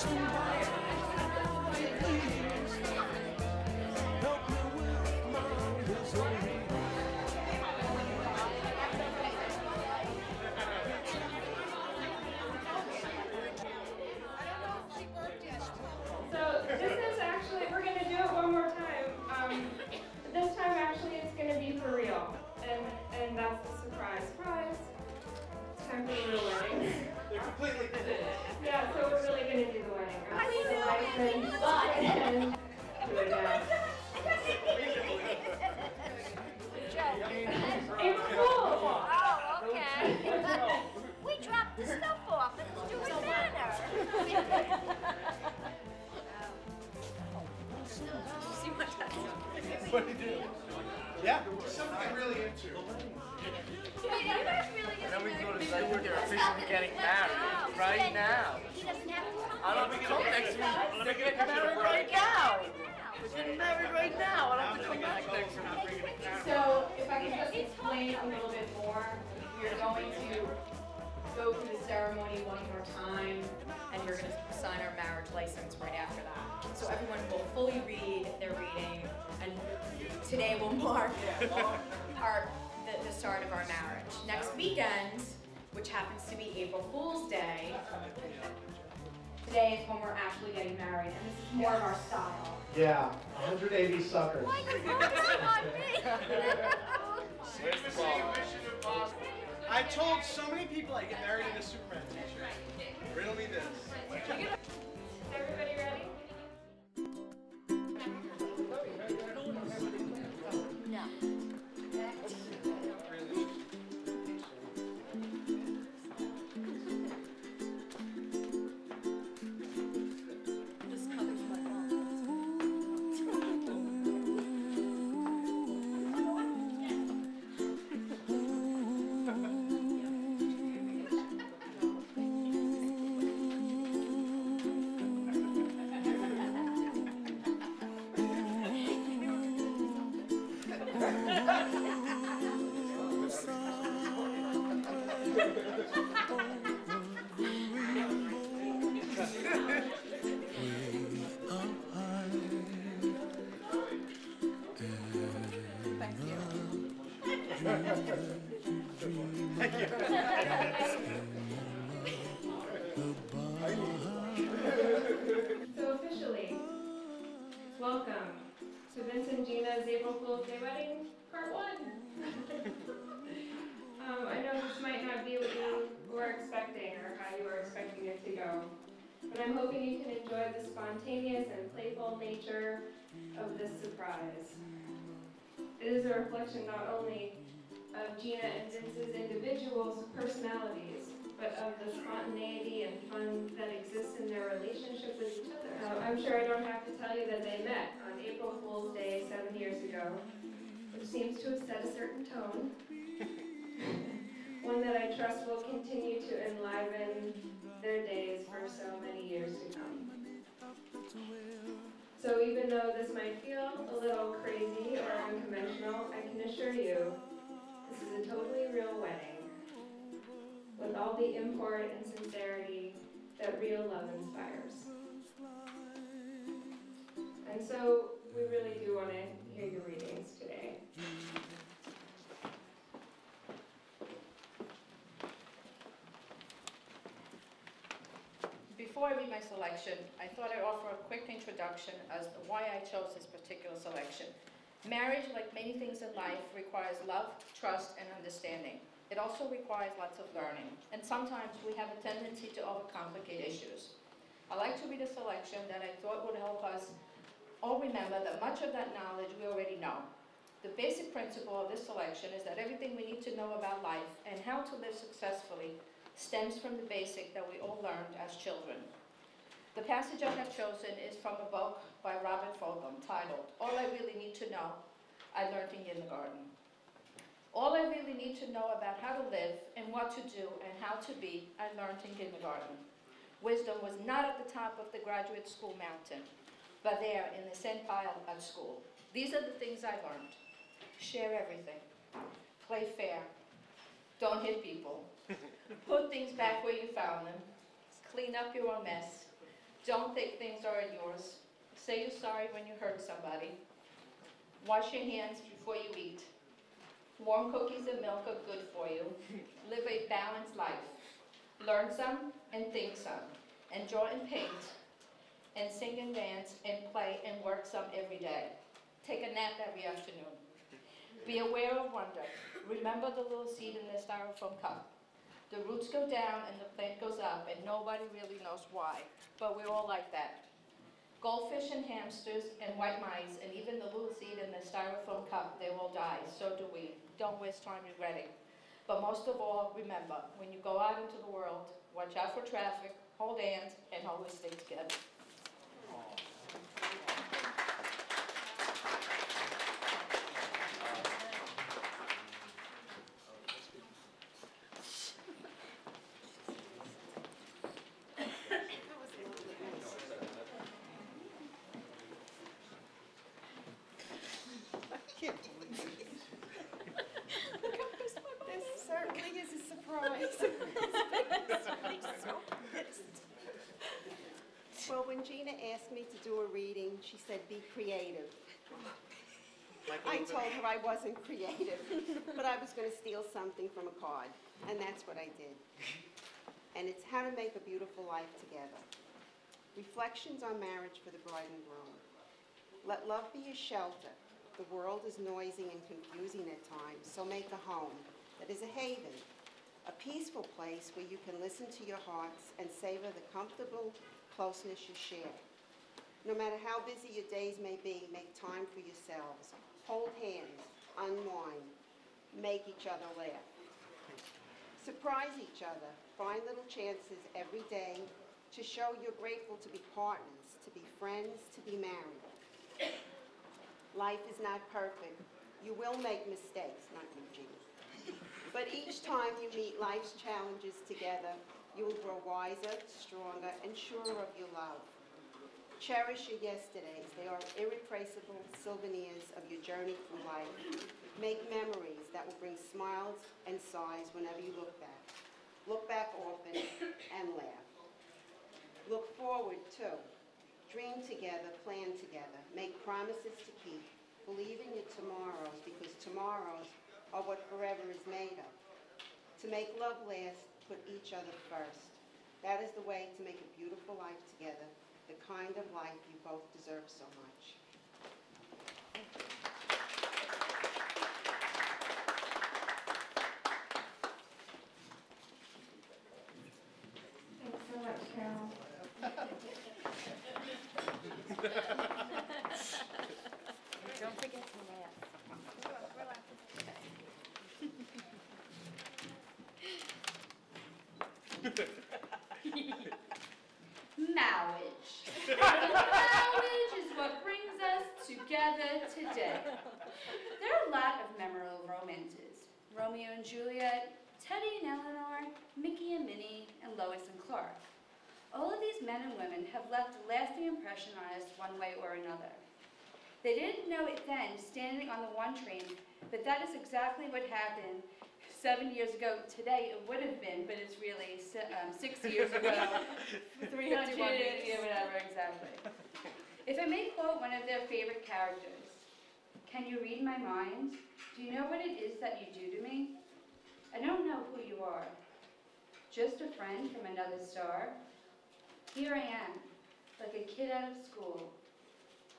So this is actually, we're going to do it one more time. This time actually it's going to be for real. And that's the surprise. Surprise! It's time for the real wedding. They're completely Yeah, so we're really going to do the wedding. How do you do it? Do it now. It's cool! Oh, okay. We dropped the stuff off and it's doing better. See what What do you do? Yeah, something I'm really into. Wait, you guys really get Then we go to say they're officially getting married right now. He doesn't have to come. I don't have to come next week. They're getting married right now. We're getting married right now. I don't have to come back next week. So if I can just explain a little bit more, we're going to go through the ceremony one more time, and we're going to sign our marriage license right after that. So everyone will fully read their reading, and today will mark the start of our marriage. Next weekend, which happens to be April Fool's Day, today is when we're actually getting married, and this is more of our style. Yeah, 180 suckers. Why are you focusing on me? Where's the ball? I told so many people I get married in a Superman t-shirt. Riddle me this. Is everybody ready? No. So officially, welcome to Vince and Gina's April Fool's Day wedding, part 1. I know this might not be what you were expecting or how you were expecting it to go, but I'm hoping you can enjoy the spontaneous and playful nature of this surprise. It is a reflection not only of Gina and Vince's individual personalities, but of the spontaneity and fun that exists in their relationship with each other. I'm sure I don't have to tell you that they met on April Fool's Day 7 years ago, which seems to have set a certain tone. One that I trust will continue to enliven their days for so many years to come. So even though this might feel a little crazy or unconventional, I can assure you this is a totally real wedding with all the import and sincerity that real love inspires. And so we really do want to hear your readings today. Before I read my selection, I thought I'd offer a quick introduction as to why I chose this particular selection. Marriage, like many things in life, requires love, trust, and understanding. It also requires lots of learning, and sometimes we have a tendency to overcomplicate issues. I like to read a selection that I thought would help us all remember that much of that knowledge we already know. The basic principle of this selection is that everything we need to know about life and how to live successfully stems from the basic that we all learned as children. The passage I have chosen is from a book by Robert Fulghum titled, All I Really Need to Know, I Learned in Kindergarten. All I really need to know about how to live and what to do and how to be, I learned in kindergarten. Wisdom was not at the top of the graduate school mountain, but there in the sand pile at school. These are the things I learned. Share everything. Play fair. Don't hit people. Put things back where you found them. Clean up your own mess. Don't think things aren't yours. Say you're sorry when you hurt somebody. Wash your hands before you eat. Warm cookies and milk are good for you. Live a balanced life. Learn some and think some. And draw and paint. And sing and dance and play and work some every day. Take a nap every afternoon. Be aware of wonder. Remember the little seed in the styrofoam cup. The roots go down and the plant goes up, and nobody really knows why, but we're all like that. Goldfish and hamsters and white mice and even the little seed in the styrofoam cup, they will die. So do we. Don't waste time regretting. But most of all, remember, when you go out into the world, watch out for traffic, hold hands, and always stay together. This certainly is a surprise. Well, when Gina asked me to do a reading, she said, be creative. I told her I wasn't creative, but I was going to steal something from a card, and that's what I did. And it's how to make a beautiful life together. Reflections on marriage for the bride and groom. Let love be a shelter. The world is noisy and confusing at times, so make a home that is a haven, a peaceful place where you can listen to your hearts and savor the comfortable closeness you share. No matter how busy your days may be, make time for yourselves. Hold hands, unwind, make each other laugh. Surprise each other. Find little chances every day to show you're grateful to be partners, to be friends, to be married. Life is not perfect. You will make mistakes, not you, Gina. But each time you meet life's challenges together, you will grow wiser, stronger, and surer of your love. Cherish your yesterdays. They are irreplaceable souvenirs of your journey through life. Make memories that will bring smiles and sighs whenever you look back. Look back often and laugh. Look forward, too. Dream together, plan together. Make promises to keep. Believe in your tomorrows, because tomorrows are what forever is made of. To make love last, put each other first. That is the way to make a beautiful life together, the kind of life you both deserve so much. Thanks so much, Carol. Don't forget to laugh. Marriage. Marriage is what brings us together today. There are a lot of memorable romances. Romeo and Juliet, Teddy and Eleanor, Mickey and Minnie, and Lois and Clark. All of these men and women have left a lasting impression on us one way or another. They didn't know it then, standing on the one train, but that is exactly what happened 7 years ago. Today it would have been, but it's really 6 years ago. 300, yeah, whatever, exactly. If I may quote one of their favorite characters, "Can you read my mind? Do you know what it is that you do to me? I don't know who you are. Just a friend from another star. Here I am, like a kid out of school,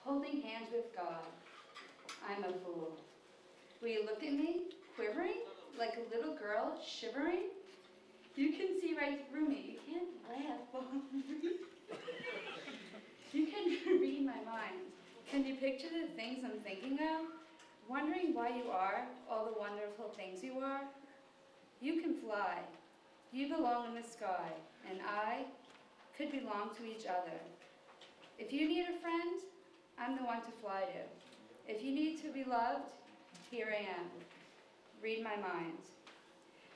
holding hands with God. I'm a fool. Will you look at me, quivering, like a little girl, shivering? You can see right through me. You can't laugh while I'm reading. You can read my mind. Can you picture the things I'm thinking of? Wondering why you are, all the wonderful things you are? You can fly. You belong in the sky, and I could belong to each other. If you need a friend, I'm the one to fly to. If you need to be loved, here I am. Read my mind."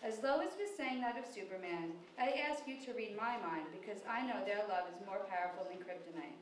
As Lois was saying that of Superman, I ask you to read my mind, because I know their love is more powerful than kryptonite.